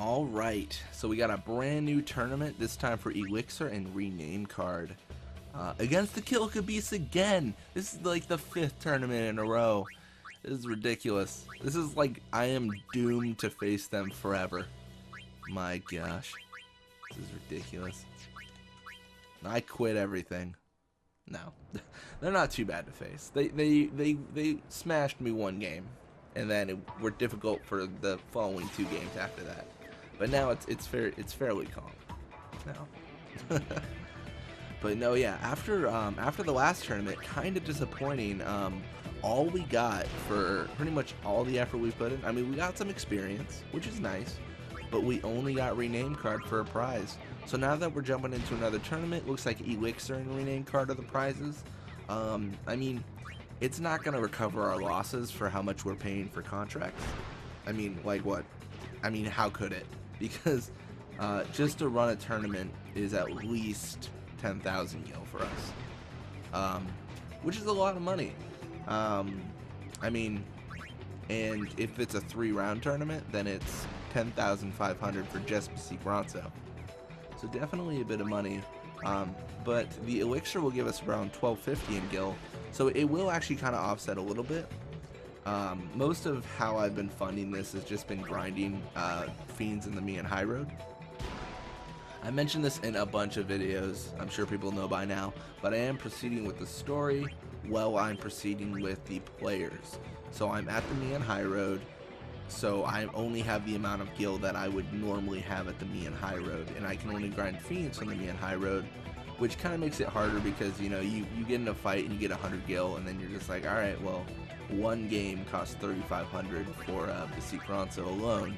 Alright, so we got a brand new tournament, this time for Elixir and Rename Card. Against the Kilika Beast again! This is like the 5th tournament in a row. This is ridiculous. This is like, I am doomed to face them forever. My gosh. This is ridiculous. I quit everything. No. They're not too bad to face. They smashed me one game. And then it were difficult for the following 2 games after that. But now it's fairly calm now. But no, yeah. After the last tournament, kind of disappointing. All we got for pretty much all the effort we put in. I mean, we got some experience, which is nice, but we only got Rename Card for a prize. So now that we're jumping into another tournament, looks like Elixir and Rename Card are the prizes. I mean, it's not gonna recover our losses for how much we're paying for contracts. I mean, like what? I mean, how could it? Because just to run a tournament is at least 10,000 gil for us, which is a lot of money. I mean, and if it's a 3-round tournament, then it's 10,500 for just Ronso. So definitely a bit of money. But the Elixir will give us around 1250 in gil, so it will actually kind of offset a little bit. Most of how I've been funding this has just been grinding fiends in the me and high road. I mentioned this in a bunch of videos, I'm sure people know by now, but I am proceeding with the story while I'm proceeding with the players. So I'm at the me and high road, so I only have the amount of gil that I would normally have at the me and high road, and I can only grind fiends from the me and high road, which kind of makes it harder because, you know, you get in a fight and you get 100 gil, and then you're just like, alright, well, one game costs 3,500 for Ronso alone.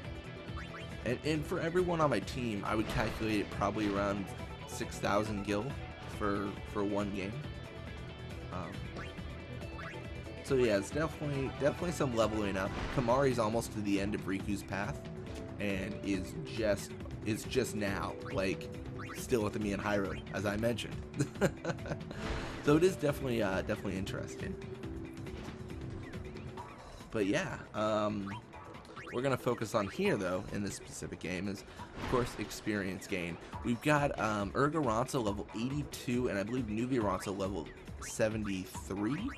And for everyone on my team, I would calculate it probably around 6,000 gil for one game. So yeah, it's definitely some leveling up. Kamari's almost to the end of Riku's path, and is just now, like, still at the me and high road, as I mentioned. So it is definitely interesting. But yeah, we're gonna focus on here though in this specific game is, of course, experience gain. We've got Ronso level 82, and I believe Ronso level 73.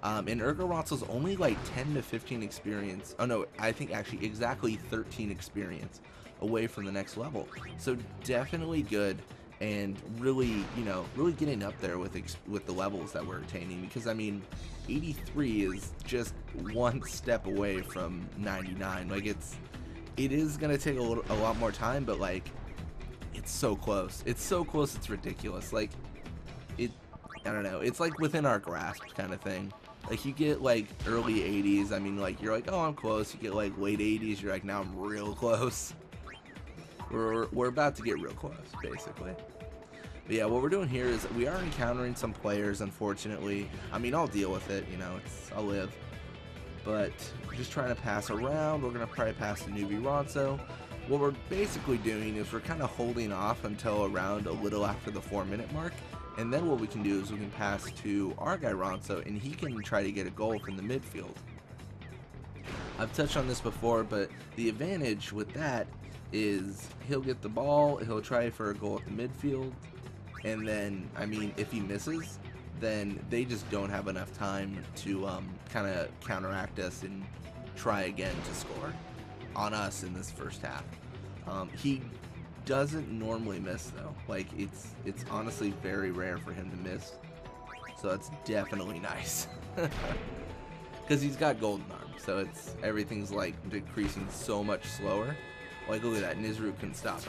And Ronso's only like 10 to 15 experience. Oh no, I think actually exactly 13 experience away from the next level. So definitely good, and really, you know, really getting up there with the levels that we're attaining, because I mean, 83 is just one step away from 99. Like it is gonna take a lot more time, but like it's so close. It's so close. It's ridiculous. Like I don't know. It's like within our grasp kind of thing. Like you get like early 80s. I mean, like you're like, oh, I'm close. You get like late 80s. You're like, now I'm real close. We're about to get real close, basically. But yeah, what we're doing here is we are encountering some players, unfortunately. I mean, I'll deal with it, you know, I'll live. But just trying to pass around. We're gonna probably pass the newbie Ronso. What we're basically doing is we're kind of holding off until around a little after the 4-minute mark. And then what we can do is we can pass to our guy Ronso, and he can try to get a goal from the midfield. I've touched on this before, but the advantage with that is he'll get the ball, he'll try for a goal at the midfield, and then, I mean, if he misses, then they just don't have enough time to kind of counteract us and try again to score on us in this first half. He doesn't normally miss though. Like it's honestly very rare for him to miss, so that's definitely nice. Because he's got golden arm, so everything's like decreasing so much slower. Like look at that, Nizru couldn't stop us.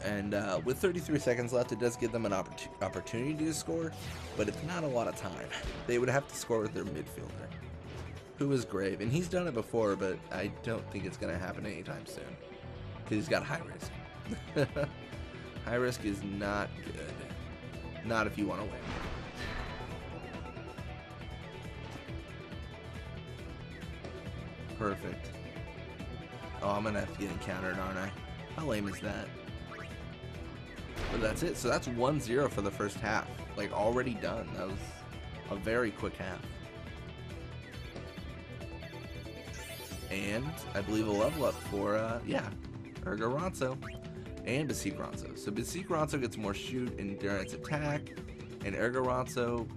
And with 33 seconds left, it does give them an opportunity to score, but it's not a lot of time. They would have to score with their midfielder, who is Grave, and he's done it before, but I don't think it's gonna happen anytime soon. Because he's got high risk. High risk is not good. Not if you want to win. Perfect. Oh, I'm going to have to get encountered, aren't I? How lame is that? But that's it. So that's 1-0 for the first half. Like, already done. That was a very quick half. and I believe a level up for, yeah, Ronso and Ronso. So Ronso gets more shoot, endurance, attack, and Ronso,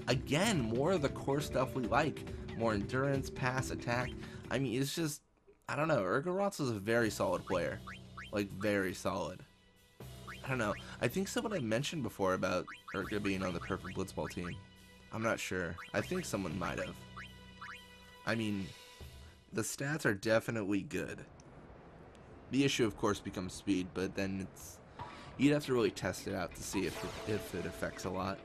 again, more of the core stuff we like. More endurance, pass, attack. I mean, it's just, I don't know, Ronso is a very solid player. Like, very solid. I don't know. I think someone had mentioned before about being on the perfect Blitzball team. I'm not sure. I think someone might have. I mean, the stats are definitely good. The issue, of course, becomes speed, but then you'd have to really test it out to see if it affects a lot.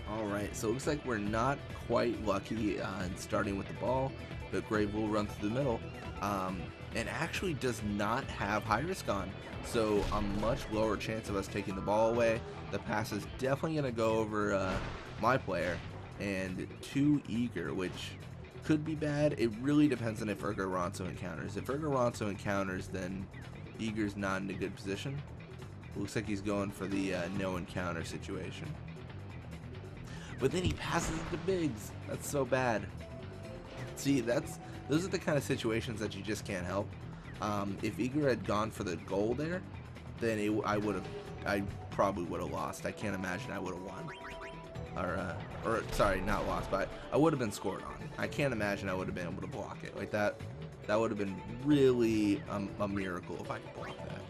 Alright, so it looks like we're not quite lucky in starting with the ball, but Grave will run through the middle, and actually does not have high risk on, so a much lower chance of us taking the ball away. The pass is definitely going to go over my player, and too eager, which could be bad. It really depends on if Ronso encounters. If Ronso encounters, then Eager's not in a good position. Looks like he's going for the no encounter situation. But then he passes it to Biggs. That's so bad. See, those are the kind of situations that you just can't help. If Eager had gone for the goal there, then I probably would have lost. I can't imagine I would have won. Or sorry, not lost, but I would have been scored on. I can't imagine I would have been able to block it like that. That would have been really a miracle if I could block that.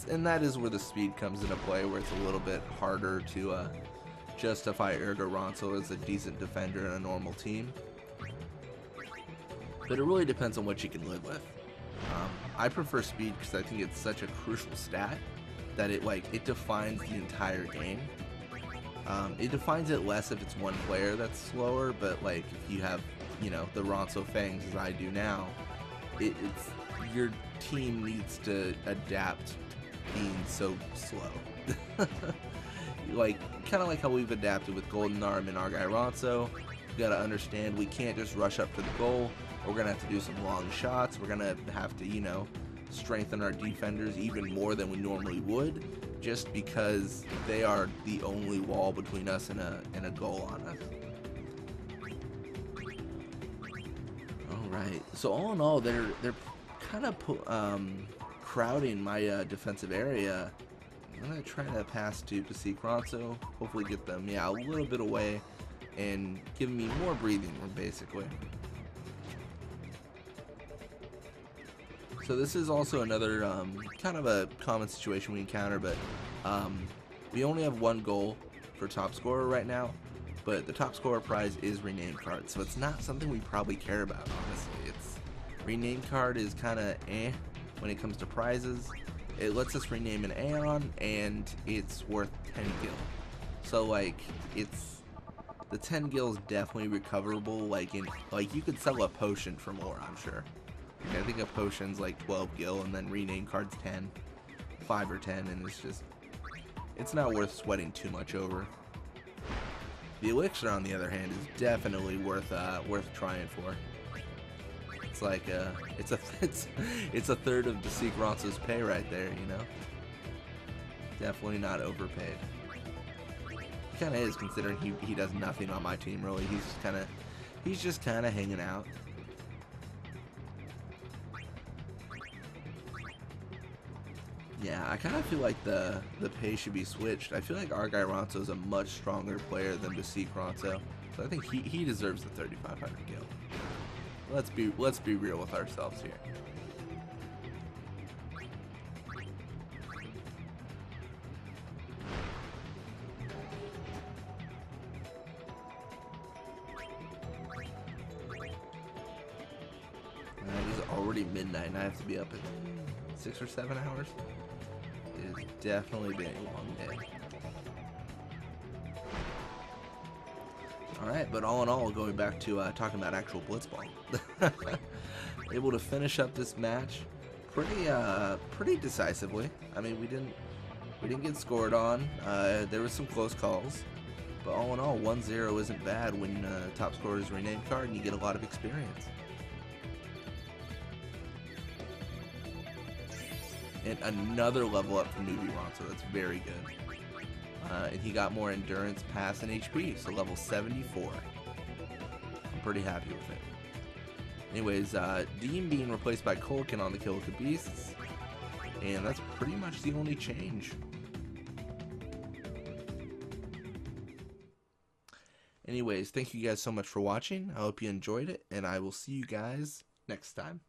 And that is where the speed comes into play, where it's a little bit harder to justify Ronso as a decent defender in a normal team. But it really depends on what you can live with. I prefer speed because I think it's such a crucial stat that it defines the entire game. It defines it less if it's one player that's slower, but like if you have, you know, the Ronso Fangs as I do now, it's your team needs to adapt being so slow. Like kind of like how we've adapted with Golden Arm and our guy Ronso. You gotta understand we can't just rush up to the goal. We're gonna have to do some long shots. We're gonna have to, you know, strengthen our defenders even more than we normally would, just because they are the only wall between us and a goal on us. All right. So all in all, they're kind of crowding my defensive area. I'm gonna try to pass to Ronso. Hopefully get them, yeah, a little bit away and give me more breathing room, basically. So this is also another kind of a common situation we encounter, but we only have one goal for top scorer right now, but the top scorer prize is rename card, so it's not something we probably care about, honestly. Rename card is kind of when it comes to prizes. It lets us rename an Aeon, and it's worth 10 gil. So like the 10 gil is definitely recoverable. Like you could sell a potion for more, I'm sure. I think a potion's like 12 gil, and then rename card's 10, 5 or 10, and it's not worth sweating too much over. The Elixir, on the other hand, is definitely worth trying for. It's like it's a third of Ronso's pay right there, you know. Definitely not overpaid. He kind of is, considering he does nothing on my team really. He's just kind of hanging out. Yeah, I kind of feel like the pay should be switched. I feel like our guy Ronso is a much stronger player than Ronso, so I think he deserves the 3,500 gil. Let's be real with ourselves here. It is already midnight, and I have to be up in 6 or 7 hours. It has definitely been a long day. Alright, but all in all, going back to talking about actual Blitzball. Able to finish up this match pretty decisively. I mean, we didn't get scored on. There was some close calls. But all in all, 1-0 isn't bad when top scorer is rename card and you get a lot of experience. And another level up from newbie Ronso. That's very good. And he got more endurance, pass, and HP, so level 74. I'm pretty happy with it. Anyways, Dean being replaced by Kulkin on the Kilika Beasts, and that's pretty much the only change. Anyways, thank you guys so much for watching. I hope you enjoyed it, and I will see you guys next time.